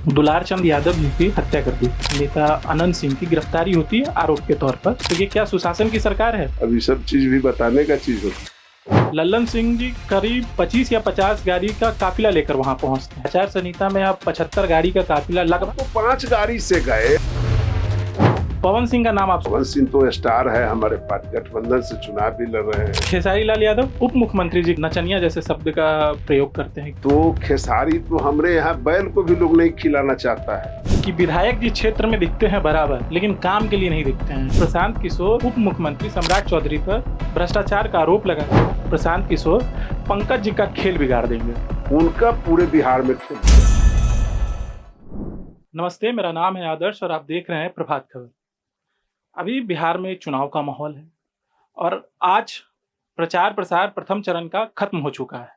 दुलार चंद यादव जी की हत्या कर दी। नेता अनंत सिंह की गिरफ्तारी होती है आरोप के तौर पर। तो ये क्या सुशासन की सरकार है? अब ये सब चीज भी बताने का चीज होता लल्लन सिंह जी करीब 25 या 50 गाड़ी का काफिला लेकर वहां पहुंचते हैं। आचार संहिता में अब 75 गाड़ी का काफिला लगभग। तो 5 गाड़ी से गए। पवन सिंह का नाम आप। पवन सिंह तो स्टार है, हमारे पार्टी गठबंधन से चुनाव भी लड़ रहे हैं। खेसारी लाल यादव उप मुख्यमंत्री जी नचनिया जैसे शब्द का प्रयोग करते हैं तो खेसारी तो हमारे यहाँ बैल को भी लोग नहीं खिलाना चाहता है कि विधायक जी क्षेत्र में दिखते हैं बराबर, लेकिन काम के लिए नहीं दिखते हैं। प्रशांत किशोर उप मुख्यमंत्री सम्राट चौधरी पर भ्रष्टाचार का आरोप लगा। प्रशांत किशोर पंकज जी का खेल बिगाड़ देंगे। उनका पूरे बिहार में खेल। नमस्ते, मेरा नाम है आदर्श और आप देख रहे हैं प्रभात खबर। अभी बिहार में चुनाव का माहौल है और आज प्रचार प्रसार प्रथम चरण का खत्म हो चुका है।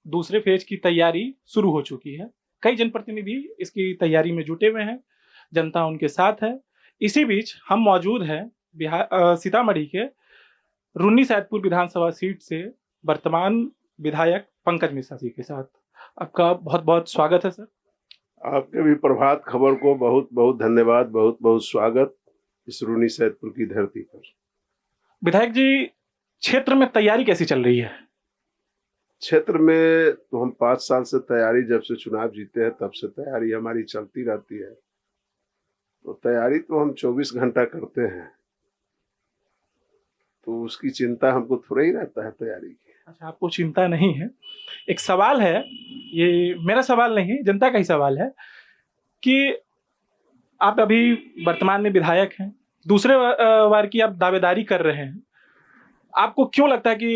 दूसरे फेज की तैयारी शुरू हो चुकी है। कई जनप्रतिनिधि इसकी तैयारी में जुटे हुए हैं, जनता उनके साथ है। इसी बीच हम मौजूद हैं सीतामढ़ी के रून्नी सैदपुर विधानसभा सीट से वर्तमान विधायक पंकज मिश्रा जी के साथ। आपका बहुत बहुत स्वागत है सर। आपके भी प्रभात खबर को बहुत बहुत धन्यवाद, बहुत बहुत स्वागत इस रून्नी सैदपुर की धरती पर। विधायक जी, क्षेत्र में तैयारी कैसी चल रही है? क्षेत्र में तो हम 5 साल से तैयारी, जब से चुनाव जीते हैं तब से तैयारी हमारी चलती रहती है। तो तैयारी तो हम 24 घंटा करते हैं, तो उसकी चिंता हमको थोड़ा ही रहता है तैयारी की। अच्छा, आपको चिंता नहीं है। एक सवाल है, ये मेरा सवाल नहीं है, जनता का ही सवाल है कि आप अभी वर्तमान में विधायक हैं, दूसरे बार की आप दावेदारी कर रहे हैं। आपको क्यों लगता है कि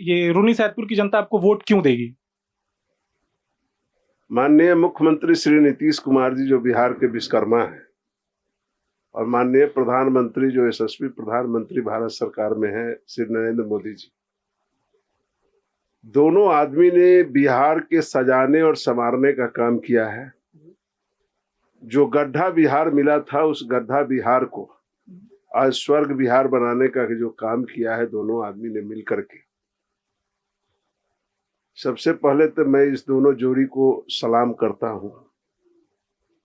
ये रून्नी सैदपुर की जनता आपको वोट क्यों देगी? माननीय मुख्यमंत्री श्री नीतीश कुमार जी जो बिहार के विश्वकर्मा हैं, और माननीय प्रधानमंत्री जो यशस्वी प्रधानमंत्री भारत सरकार में है श्री नरेंद्र मोदी जी, दोनों आदमी ने बिहार के सजाने और संवारने का काम किया है। जो गड्ढा बिहार मिला था, उस गड्ढा बिहार को आज स्वर्ग बिहार बनाने का जो काम किया है दोनों आदमी ने मिल करके। सबसे पहले तो मैं इस दोनों जोड़ी को सलाम करता हूं,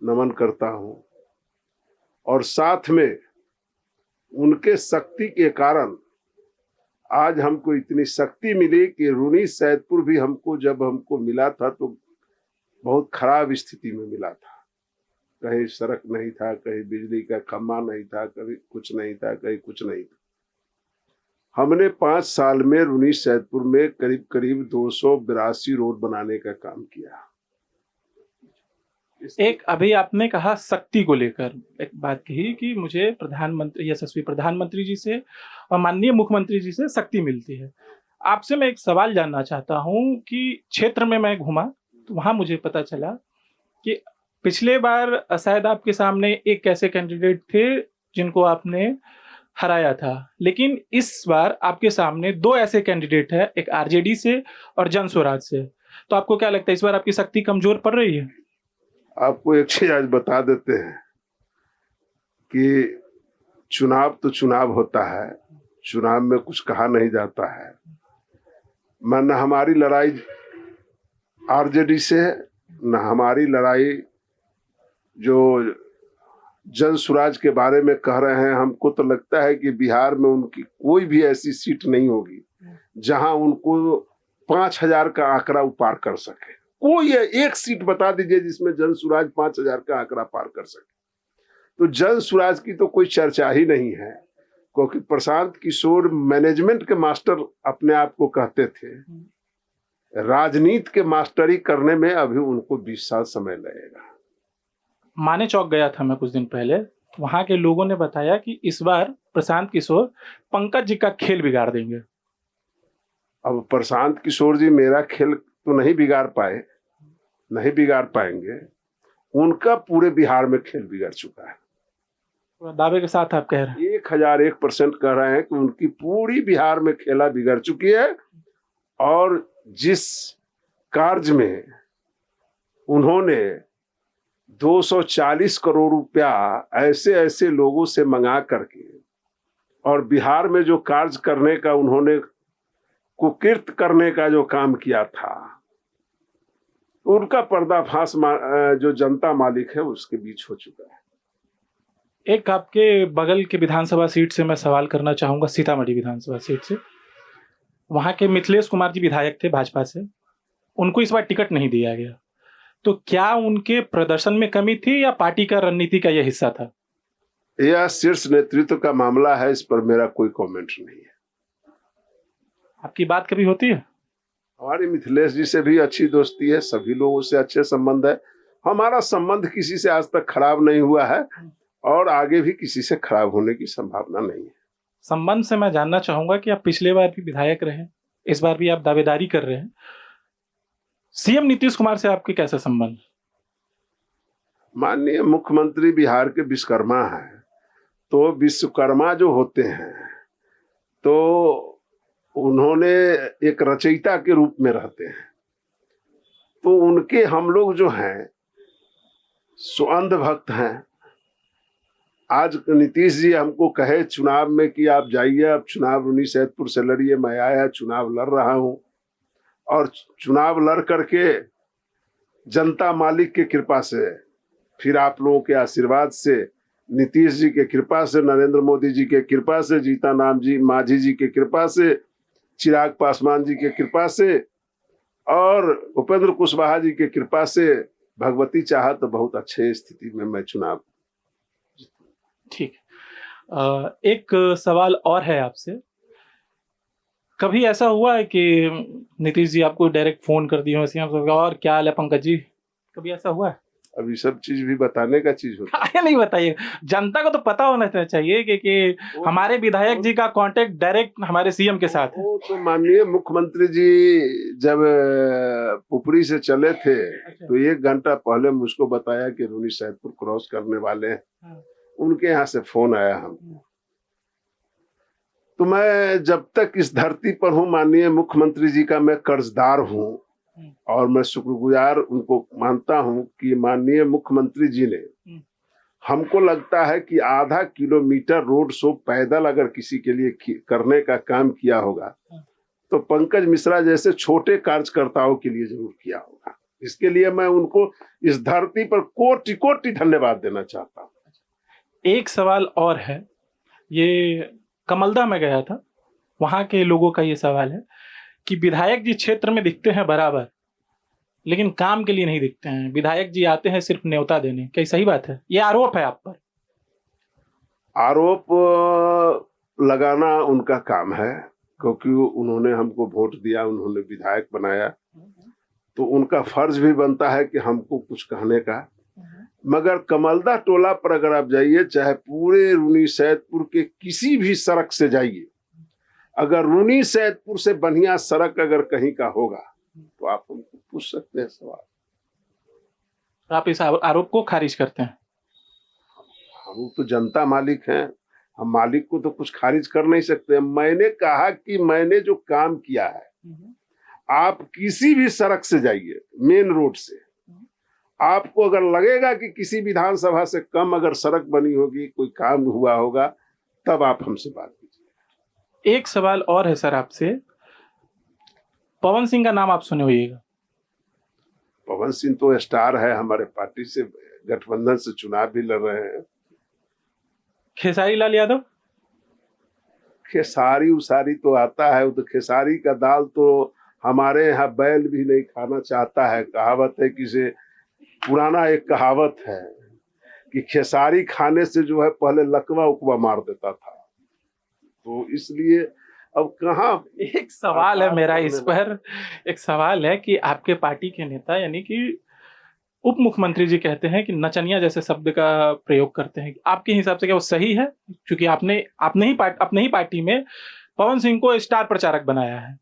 नमन करता हूं, और साथ में उनके शक्ति के कारण आज हमको इतनी शक्ति मिली कि रून्नी सैदपुर भी जब हमको मिला था तो बहुत खराब स्थिति में मिला था। कहीं सड़क नहीं था, कहीं बिजली का खंभा नहीं था, कहीं कुछ नहीं था, कहीं कुछ नहीं था। हमने 5 साल में रून्नी सैदपुर में करीब करीब 282 रोड बनाने का काम किया। एक अभी आपने कहा शक्ति को लेकर एक बात कही कि मुझे प्रधानमंत्री, यशस्वी प्रधानमंत्री जी से और माननीय मुख्यमंत्री जी से शक्ति मिलती है। आपसे मैं एक सवाल जानना चाहता हूं कि क्षेत्र में मैं घूमा तो वहां मुझे पता चला कि पिछले बार शायद आपके सामने एक ऐसे कैंडिडेट थे जिनको आपने हराया था, लेकिन इस बार आपके सामने 2 ऐसे कैंडिडेट है, एक आरजेडी से और जन स्वराज से। तो आपको क्या लगता है, इस बार आपकी शक्ति कमजोर पड़ रही है? आपको एक चीज आज बता देते हैं कि चुनाव तो चुनाव होता है, चुनाव में कुछ कहा नहीं जाता है। न हमारी लड़ाई आरजेडी से है, न हमारी लड़ाई जो जन स्वराज के बारे में कह रहे हैं। हमको तो लगता है कि बिहार में उनकी कोई भी ऐसी सीट नहीं होगी जहां उनको 5000 का आंकड़ा पार कर सके। कोई एक सीट बता दीजिए जिसमें जन स्वराज 5000 का आंकड़ा पार कर सके। तो जन स्वराज की तो कोई चर्चा ही नहीं है, क्योंकि प्रशांत किशोर मैनेजमेंट के मास्टर अपने आप को कहते थे। राजनीति के मास्टरी करने में अभी उनको 20 साल समय लगेगा। माने चौक गया था मैं कुछ दिन पहले, वहां के लोगों ने बताया कि इस बार प्रशांत किशोर पंकज जी का खेल बिगाड़ देंगे। अब प्रशांत किशोर जी मेरा खेल तो नहीं बिगाड़ पाए, नहीं बिगाड़ पाएंगे। उनका पूरे बिहार में खेल बिगड़ चुका है। दावे के साथ आप कह रहे हैं? 1001% कह रहे हैं कि उनकी पूरी बिहार में खेला बिगड़ चुकी है। और जिस कार्य में उन्होंने 240 करोड़ रुपया ऐसे ऐसे लोगों से मंगा करके और बिहार में जो कार्य करने का उन्होंने कुकृत्य करने का जो काम किया था, उनका पर्दाफाश जो जनता मालिक है उसके बीच हो चुका है। एक आपके बगल के विधानसभा सीट से मैं सवाल करना चाहूंगा, सीतामढ़ी विधानसभा सीट से। वहां के मिथिलेश कुमार जी विधायक थे भाजपा से, उनको इस बार टिकट नहीं दिया गया, तो क्या उनके प्रदर्शन में कमी थी या पार्टी का रणनीति का यह हिस्सा था? यह शीर्ष नेतृत्व का मामला है, इस पर मेरा कोई कमेंट नहीं है। आपकी बात कभी होती है? हमारी मिथिलेश जी से भी अच्छी दोस्ती है, सभी लोगों से अच्छे संबंध है। हमारा संबंध किसी से आज तक खराब नहीं हुआ है और आगे भी किसी से खराब होने की संभावना नहीं है। संबंध से मैं जानना चाहूंगा कि आप पिछले बार भी विधायक रहे, इस बार भी आप दावेदारी कर रहे हैं, सीएम नीतीश कुमार से आपके कैसे संबंध? माननीय मुख्यमंत्री बिहार के विश्वकर्मा हैं, तो विश्वकर्मा जो होते हैं तो उन्होंने एक रचयिता के रूप में रहते हैं, तो उनके हम लोग जो हैं सो अंधभक्त हैं। आज नीतीश जी हमको कहे चुनाव में कि आप जाइए, अब चुनाव रूनी सैदपुर से लड़िए, मैं आया चुनाव लड़ रहा हूं और चुनाव लड़ करके जनता मालिक की कृपा से, फिर आप लोगों के आशीर्वाद से, नीतीश जी के कृपा से, नरेंद्र मोदी जी के कृपा से, जीतन जी मांझी जी के कृपा से, चिराग पासवान जी के कृपा से और उपेंद्र कुशवाहा जी के कृपा से, भगवती चाहा तो बहुत अच्छे स्थिति में मैं चुनाव। ठीक है, एक सवाल और है आपसे। कभी ऐसा हुआ है कि नीतीश जी आपको डायरेक्ट फोन कर दिए हो सीएम साहब और क्या हाल है पंकज जी, कभी ऐसा हुआ है? अभी सब चीज भी बताने का चीज होता है। नहीं बताइए, जनता को तो पता होना चाहिए कि हमारे विधायक जी का कांटेक्ट डायरेक्ट हमारे सीएम के साथ है। वो तो माननीय मुख्यमंत्री जी जब पुपरी से चले थे तो 1 घंटा पहले मुझको बताया कि रूनी सैदपुर क्रॉस करने वाले हैं, उनके यहाँ से फोन आया हमको। तो मैं जब तक इस धरती पर हूँ माननीय मुख्यमंत्री जी का मैं कर्जदार हूँ और मैं शुक्रगुजार उनको मानता हूँ कि माननीय मुख्यमंत्री जी ने, हमको लगता है कि आधा किलोमीटर रोड शो पैदल अगर किसी के लिए करने का काम किया होगा तो पंकज मिश्रा जैसे छोटे कार्यकर्ताओं के लिए जरूर किया होगा। इसके लिए मैं उनको इस धरती पर कोटि कोटि धन्यवाद देना चाहता हूँ। एक सवाल और है, ये कमलदा में गया था, वहां के लोगों का ये सवाल है कि विधायक जी क्षेत्र में दिखते हैं बराबर लेकिन काम के लिए नहीं दिखते हैं, विधायक जी आते हैं सिर्फ न्योता देने, क्या सही बात है? ये आरोप है आप पर। आरोप लगाना उनका काम है, क्योंकि उन्होंने हमको वोट दिया, उन्होंने विधायक बनाया, तो उनका फर्ज भी बनता है कि हमको कुछ कहने का। मगर कमलदा टोला पर अगर आप जाइए, चाहे पूरे रूनी सैदपुर के किसी भी सड़क से जाइए, अगर रूनी सैदपुर से बढ़िया सड़क अगर कहीं का होगा तो आप हमको पूछ सकते हैं सवाल। आप इस आरोप को खारिज करते हैं? हम तो जनता मालिक हैं, हम मालिक को तो कुछ खारिज कर नहीं सकते। मैंने कहा कि मैंने जो काम किया है, आप किसी भी सड़क से जाइए, मेन रोड से, आपको अगर लगेगा कि किसी विधानसभा से कम अगर सड़क बनी होगी, कोई काम हुआ होगा, तब आप हमसे बात कीजिए। एक सवाल और है सर आपसे, पवन सिंह का नाम आप सुने होइएगा। पवन सिंह तो स्टार है, हमारे पार्टी से गठबंधन से चुनाव भी लड़ रहे हैं। खेसारी लाल यादव? खेसारी उसारी तो आता है, वो तो खेसारी का दाल तो हमारे यहाँ बैल भी नहीं खाना चाहता है। कहावत है कि से पुराना एक कहावत है कि खेसारी खाने से जो है पहले लकवा उकवा मार देता था, तो इसलिए अब कहाँ। एक सवाल है मेरा इस पर, एक सवाल है कि आपके पार्टी के नेता यानी कि उप मुख्यमंत्री जी कहते हैं कि नचनिया जैसे शब्द का प्रयोग करते हैं, आपके हिसाब से क्या वो सही है? क्योंकि आपने अपने ही पार्टी में पवन सिंह को स्टार प्रचारक बनाया है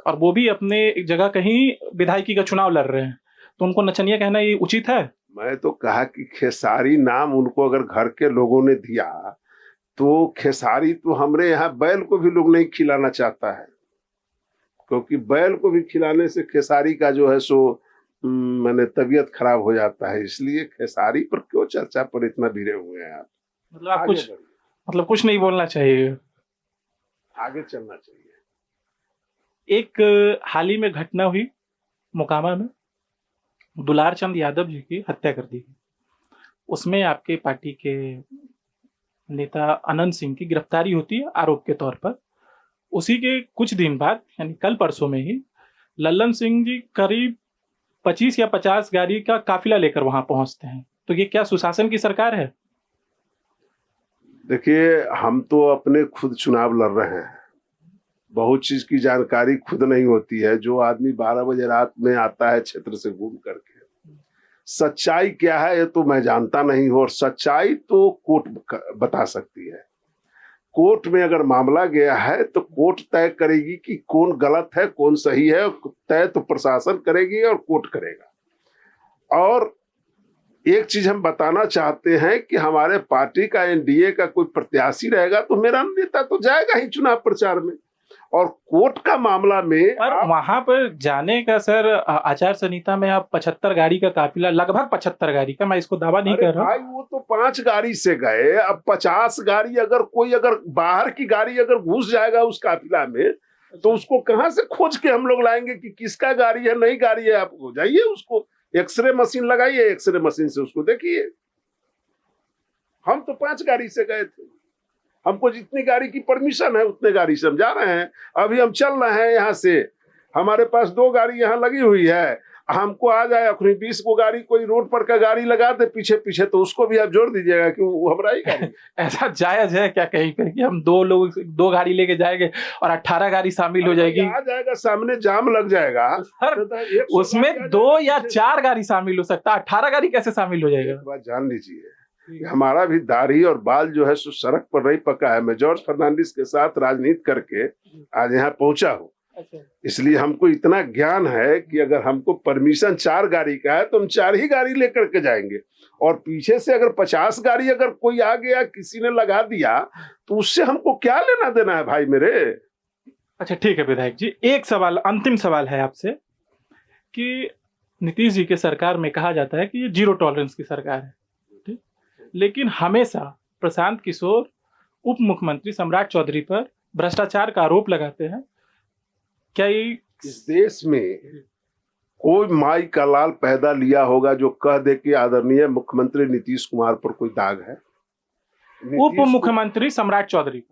और वो भी अपने एक जगह कहीं विधायकी का चुनाव लड़ रहे हैं, तो उनको नचनिया कहना ये उचित है? मैं तो कहा कि खेसारी नाम उनको अगर घर के लोगों ने दिया तो खेसारी तो हमरे यहाँ बैल को भी लोग नहीं खिलाना चाहता है, क्योंकि बैल को भी खिलाने से खेसारी का जो है सो मैंने तबीयत खराब हो जाता है। इसलिए खेसारी पर क्यों चर्चा पर इतना भिड़े हुए हैं आप? मतलब आप कुछ नहीं बोलना चाहिए, आगे चलना चाहिए। एक हाल ही में घटना हुई मोकामा में, दुलार चंद यादव जी की हत्या कर दी गई। उसमें आपके पार्टी के नेता अनंत सिंह की गिरफ्तारी होती है आरोप के तौर पर। उसी के कुछ दिन बाद यानी कल परसों में ही लल्लन सिंह जी करीब 25 या 50 गाड़ी का काफिला लेकर वहां पहुंचते हैं। तो ये क्या सुशासन की सरकार है? देखिए, हम तो अपने खुद चुनाव लड़ रहे हैं, बहुत चीज की जानकारी खुद नहीं होती है। जो आदमी 12 बजे रात में आता है क्षेत्र से घूम करके, सच्चाई क्या है ये तो मैं जानता नहीं हूं, और सच्चाई तो कोर्ट बता सकती है। कोर्ट में अगर मामला गया है तो कोर्ट तय करेगी कि कौन गलत है कौन सही है। तय तो प्रशासन करेगी और कोर्ट करेगा। और एक चीज हम बताना चाहते हैं कि हमारे पार्टी का एनडीए का कोई प्रत्याशी रहेगा तो मेरा नेता तो जाएगा ही चुनाव प्रचार में। और कोर्ट का मामला में और वहां पर जाने का सर आचार संहिता में आप 75 गाड़ी का काफिला, लगभग 75 गाड़ी का, मैं इसको दावा नहीं कर रहा भाई वो तो 5 गाड़ी से गए, अब 50 गाड़ी अगर बाहर की गाड़ी अगर घुस जाएगा उस काफिला में तो उसको कहां से खोज के हम लोग लाएंगे कि किसका गाड़ी है नई गाड़ी है। आप हो जाइए, उसको एक्सरे मशीन लगाइए, एक्सरे मशीन से उसको देखिए। हम तो 5 गाड़ी से गए थे, हमको जितनी गाड़ी की परमिशन है उतने गाड़ी से हम जा रहे हैं। अभी हम चल रहे हैं यहाँ से, हमारे पास 2 गाड़ी यहाँ लगी हुई है। हमको आ जाए अपनी 20 को गाड़ी कोई रोड पर का गाड़ी लगा दे पीछे पीछे तो उसको भी आप जोड़ दीजिएगा कि वो हमारा ही गाड़ी। ऐसा जायज है क्या कहीं पर कि हम 2 गाड़ी लेके जाएंगे और 18 गाड़ी शामिल हो जाएगी? आ जाएगा, सामने जाम लग जाएगा सर, उसमें 2 या 4 गाड़ी शामिल हो सकता है, 18 गाड़ी कैसे शामिल हो जाएगा? बात जान लीजिए, हमारा भी दाढ़ी और बाल जो है सो सड़क पर नहीं पका है। मैं जॉर्ज फर्नांडिस के साथ राजनीति करके आज यहाँ पहुंचा हूँ। इसलिए हमको इतना ज्ञान है कि अगर हमको परमिशन 4 गाड़ी का है तो हम 4 ही गाड़ी लेकर के जाएंगे। और पीछे से अगर 50 गाड़ी अगर कोई आ गया, किसी ने लगा दिया, तो उससे हमको क्या लेना देना है भाई मेरे। अच्छा ठीक है विधायक जी, एक सवाल, अंतिम सवाल है आपसे कि नीतीश जी के सरकार में कहा जाता है कि ये जीरो टॉलरेंस की सरकार है, ठीक, लेकिन हमेशा प्रशांत किशोर उप मुख्यमंत्री सम्राट चौधरी पर भ्रष्टाचार का आरोप लगाते हैं। क्या ये इस देश में कोई माई का लाल पैदा लिया होगा जो कह दे कि आदरणीय मुख्यमंत्री नीतीश कुमार पर कोई दाग है? उप मुख्यमंत्री सम्राट चौधरी,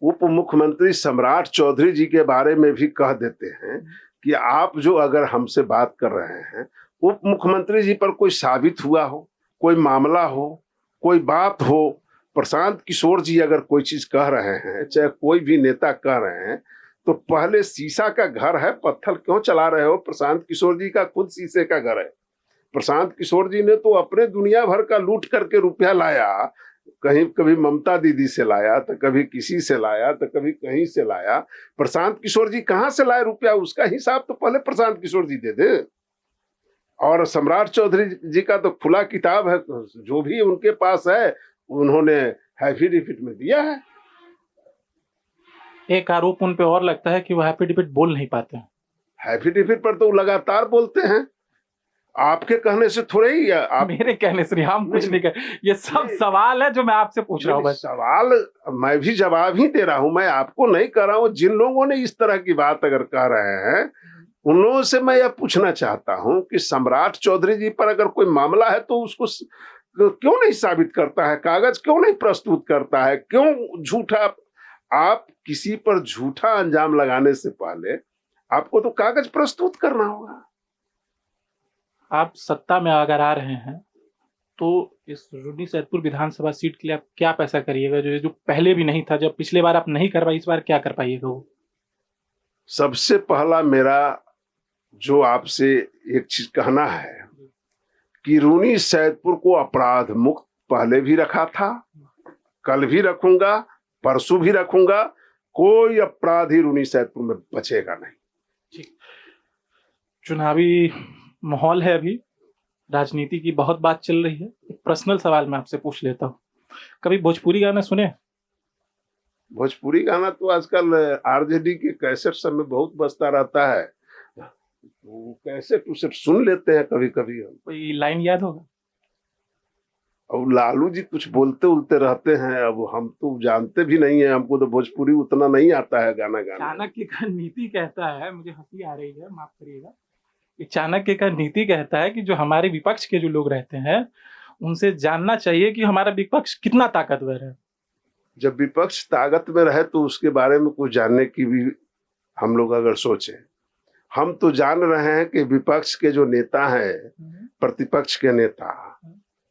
उप मुख्यमंत्री सम्राट चौधरी जी के बारे में भी कह देते हैं कि आप जो अगर हमसे बात कर रहे हैं, उप मुख्यमंत्री जी पर कोई साबित हुआ हो, कोई मामला हो, कोई बात हो, प्रशांत किशोर जी अगर कोई चीज कह रहे हैं, चाहे कोई भी नेता कह रहे हैं, तो पहले शीशा का घर है, पत्थर क्यों चला रहे हो? प्रशांत किशोर जी का खुद शीशे का घर है। प्रशांत किशोर जी ने तो अपने दुनिया भर का लूट करके रुपया लाया, कहीं कभी ममता दीदी से लाया तो कभी किसी से लाया तो कभी कहीं से लाया। प्रशांत किशोर जी कहां से लाए रुपया, उसका हिसाब तो पहले प्रशांत किशोर जी दे दे। और सम्राट चौधरी जी का तो खुला किताब है, जो भी उनके पास है उन्होंने एफिडेविट में दिया है। एक आरोप उन पे और लगता है कि वो एफिडेविट बोल नहीं पाते हैं। एफिडेविट पर तो लगातार बोलते हैं, आपके कहने से थोड़े ही आप। मेरे कहने से हम कुछ नहीं कर, ये सब सवाल है जो मैं आपसे पूछ रहा हूँ। बस सवाल मैं भी जवाब ही दे रहा हूँ, मैं आपको नहीं कर रहा हूँ। जिन लोगों ने इस तरह की बात अगर कह रहे हैं उन लोगों से मैं यह पूछना चाहता हूँ कि सम्राट चौधरी जी पर अगर कोई मामला है तो उसको क्यों नहीं साबित करता है, कागज क्यों नहीं प्रस्तुत करता है, क्यों झूठा? आप किसी पर झूठा अंजाम लगाने से पहले आपको तो कागज प्रस्तुत करना होगा। आप सत्ता में अगर आ रहे हैं तो इस रून्नी सैदपुर विधानसभा सीट के लिए आप क्या पैसा करिएगा जो पहले भी नहीं था? जब पिछले बार आप नहीं कर पाए, इस बार क्या कर पाइएगा? वो सबसे पहला मेरा जो आपसे एक चीज कहना है कि रून्नी सैदपुर को अपराध मुक्त पहले भी रखा था, कल भी रखूंगा, परसों भी रखूंगा। कोई अपराधी रून्नी सैदपुर में बचेगा नहीं। चुनावी माहौल है, अभी राजनीति की बहुत बात चल रही है। एक पर्सनल सवाल मैं आपसे पूछ लेता हूँ, कभी भोजपुरी गाना सुने? भोजपुरी गाना तो आजकल आरजेडी के कैसेट सब में बहुत बजता रहता है, वो कैसेट उसे सुन लेते हैं कभी कभी। हम कोई लाइन याद होगा? अब लालू जी कुछ बोलते उलते रहते हैं, अब हम तो जानते भी नहीं है, हमको तो भोजपुरी उतना नहीं आता है गाना गाना। चाणक्य का नीति कहता है, मुझे हंसी आ रही है, माफ करिएगा, चाणक्य का नीति कहता है कि जो हमारे विपक्ष के जो लोग रहते हैं उनसे जानना चाहिए कि हमारा विपक्ष कितना ताकतवर है। जब विपक्ष ताकत में रहे तो उसके बारे में कुछ जानने की भी हम लोग अगर सोचें, हम तो जान रहे हैं कि विपक्ष के जो नेता हैं, प्रतिपक्ष के नेता,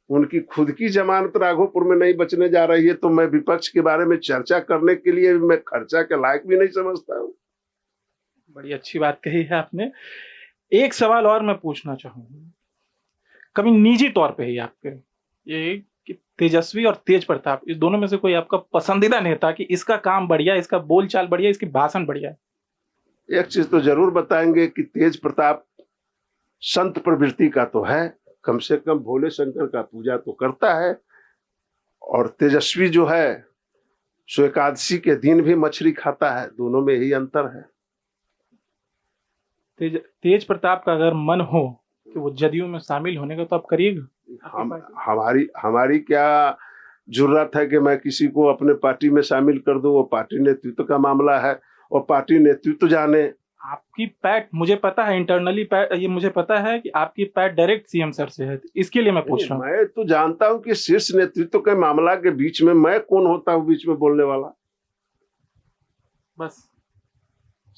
उनकी खुद की जमानत राघोपुर में नहीं बचने जा रही है, तो मैं विपक्ष के बारे में चर्चा करने के लिए मैं खर्चा के लायक भी नहीं समझता हूँ। बड़ी अच्छी बात कही है आपने। एक सवाल और मैं पूछना चाहूंगा, कभी निजी तौर पे ही आपके ये कि तेजस्वी और तेज प्रताप, इस दोनों में से कोई आपका पसंदीदा नेता कि इसका काम बढ़िया, इसका बोलचाल बढ़िया, इसकी भाषण बढ़िया है? एक चीज तो जरूर बताएंगे कि तेज प्रताप संत प्रवृत्ति का तो है, कम से कम भोले शंकर का पूजा तो करता है, और तेजस्वी जो है सो एकादशी के दिन भी मछली खाता है, दोनों में ही अंतर है। तेज प्रताप का अगर मन हो कि वो जदयू में शामिल होने का, तो आप करिएगा? हमारी क्या जरूरत है कि मैं किसी को अपने पार्टी में शामिल कर दूं? वो पार्टी नेतृत्व का मामला है और पार्टी नेतृत्व जाने। आपकी पैट मुझे पता है, इंटरनली पैट ये मुझे पता है कि आपकी पैट डायरेक्ट सीएम सर से है, इसके लिए मैं पूछ रहा हूँ। मैं तो जानता हूँ कि शीर्ष नेतृत्व के मामला के बीच में मैं कौन होता हूँ बीच में बोलने वाला? बस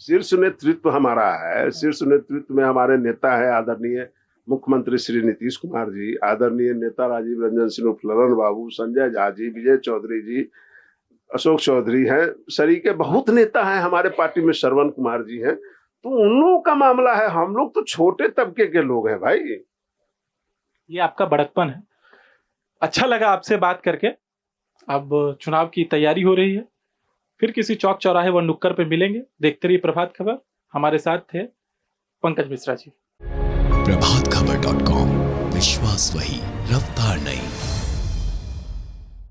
शीर्ष नेतृत्व हमारा है। शीर्ष नेतृत्व में हमारे नेता है आदरणीय मुख्यमंत्री श्री नीतीश कुमार जी, आदरणीय नेता राजीव रंजन सिंह उर्फ ललन बाबू, संजय झा जी, विजय चौधरी जी, अशोक चौधरी हैं, सरीके बहुत नेता हैं हमारे पार्टी में, श्रवण कुमार जी हैं। तो उन लोगों का मामला है, हम लोग तो छोटे तबके के लोग हैं भाई। ये आपका बड़कपन है। अच्छा लगा आपसे बात करके। अब चुनाव की तैयारी हो रही है, फिर किसी चौक चौराहे व नुक्कड़ पे मिलेंगे। देखते रहिए प्रभात खबर। हमारे साथ थे पंकज मिश्रा जी। प्रभातखबर.com, विश्वास वही, रफ्तार नहीं।